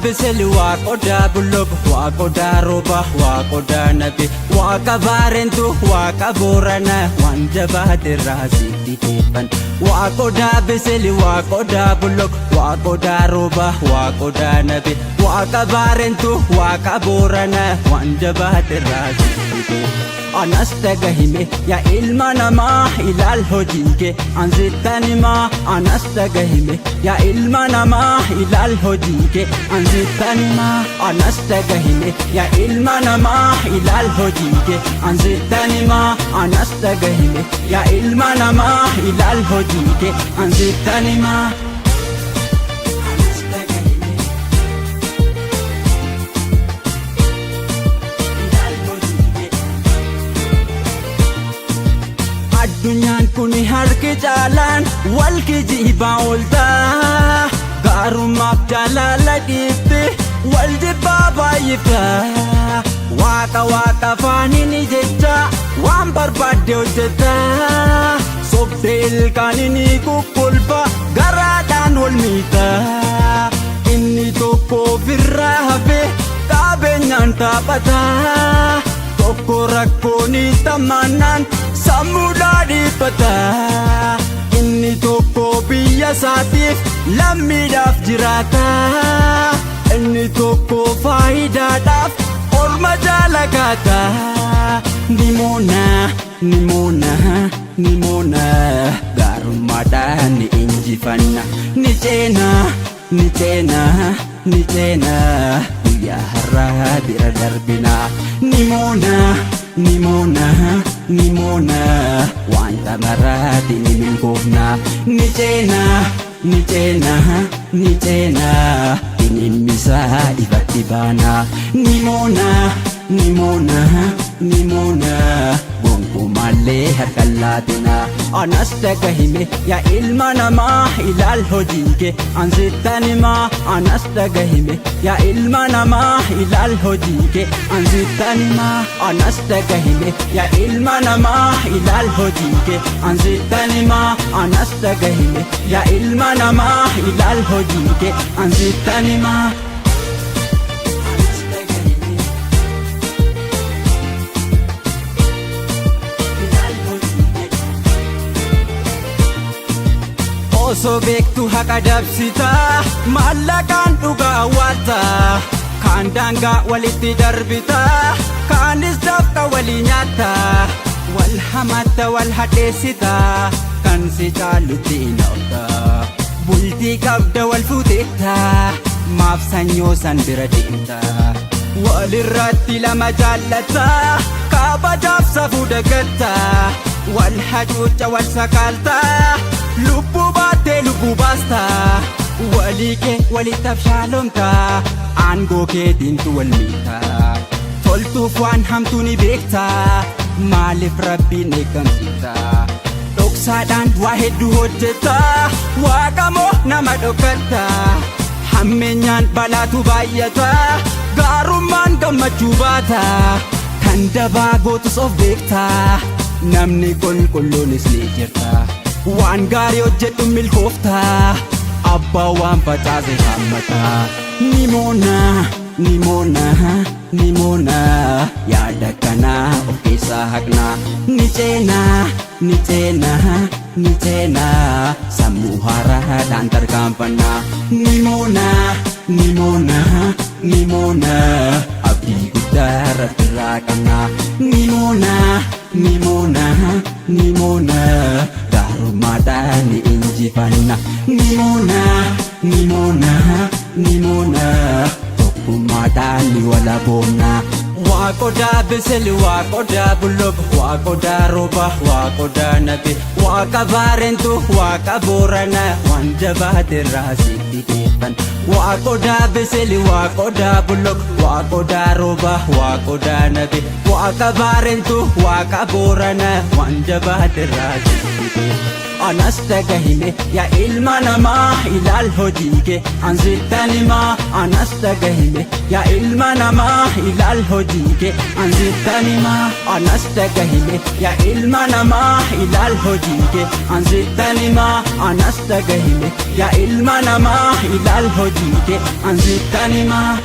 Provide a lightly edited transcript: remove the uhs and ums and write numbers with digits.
biseli waaqoda bulok waaqoda roba waaqoda nabi waaqa baarentu waaqa boorana waan jabaate raasitti teefan waaqoda biseli waaqoda bulok waaqoda roba waaqoda nabi waaqa baarentu waaqa boorana waan jabaate raasitti teefan anas tagahime ya ilma namaa ilaal hojiike anzittanima anas tagahime ya ilma namaa ilaal hojiike anzittanima anas tagahime ya ilma namaa ilaal hojiike anzittanima anas tagahime ya ilma namaa ilaal hojiike anzittanima Addunyaan kuni harki caalaan wal kijibaa oolta gaarummaaf jaalala dhiifte wal jibbaa baay'ifta waaqa waaqa faanini jecha waan barbaadde hojjeta sobdee ilkaanini kukkulfa garaadhaan ol miita inni tokko ofirraa hafe qabeenyaan taphata tokko rakkooni tammaanaan sammuudhaa dhiibbata inni tokko biyya isaatiif lammiidhaaf jiraata inni tokko faayidaadhaaf orma jaalagaata nimoona nimoona nimoona gaarummaadhaan ni injifanna ni ceena ni ceena ni ceena guyyaa har'aa bira darbina nimoona nimoona nimoona wanta maraati ni milkoofna ni ceena ni ceena ni ceena inimmisaa ifatti baana nimoona nimoona nimoona gonkumallee harkaan laatina anas tagahime ya ilma namaa ilaal hojiike anzittanima anas tagahime ya ilma namaa ilaal hojiike anzittanima anas tagahime ya ilma namaa ilaal hojiike anzittanima anas tagahime ya ilma namaa ilaal hojiike anzittanima Osoo beektu haqa dabsita maallaqaan dhugaa awwaalta kaan daangaa walitti darbita kaanis dafqa walii nyaatta wal hamatta wal hadheessita kan si caalutti hinaafta bultii qabda wal fuuteetta maaf sanyoo san bira deemta walirratti lama jaallata kabajaaf safuu dagatta wal hacuucca wal sakaalta lubbuu baattee lubbuu baasta walii kee walittaaf shaalomta aangoo keetiintu wal miita toltuuf waan hamtuu ni beekta maaliif rabbiin eegamsiita dhoksaadhaan waa hedduu hojjeta waaqamoo nama dhokkatta hammeenyaan balaatu baay'ata gaarummaan gammachuu baata kan dabaa gootus of beekta namni qulqulluunis ni jirta waan gaarii hojjedhu milkoofta abbaa waan facaase hammata nimoona nimoona nimoona yaada kanaa of keessaa haqna ni ceena ni ceena ni ceena sammuu haaraadhaan tarkaanfanna nimoona nimoona nimoona abdii guddaa irraa qabna nimoona nimoona nimoona gaarummaadhaan ni injifanna nimoona nimoona nimoona tokkummaadhaan ni walaboonna waaqoda biseli waaqoda bulok waaqoda roba waaqoda nabi waaqa baarentu waaqa boorana waan jabaate raasitti teeffan waaqoda biseli waaqoda bulok waaqoda roba waaqoda nabi waaqa baarentu waaqa boorana waan jabaate raasitti teeffan anas tagahime ya ilma namaa ilaal hojiike anzittanima anas tagahime ya ilma namaa ilaal hojiike hojii kee ansittan himaa anas dhagahime yaa ilma namaa ilaal hojii kee ansittan himaa anas dhagahime yaa ilma namaa ilaal hojii kee ansittan himaa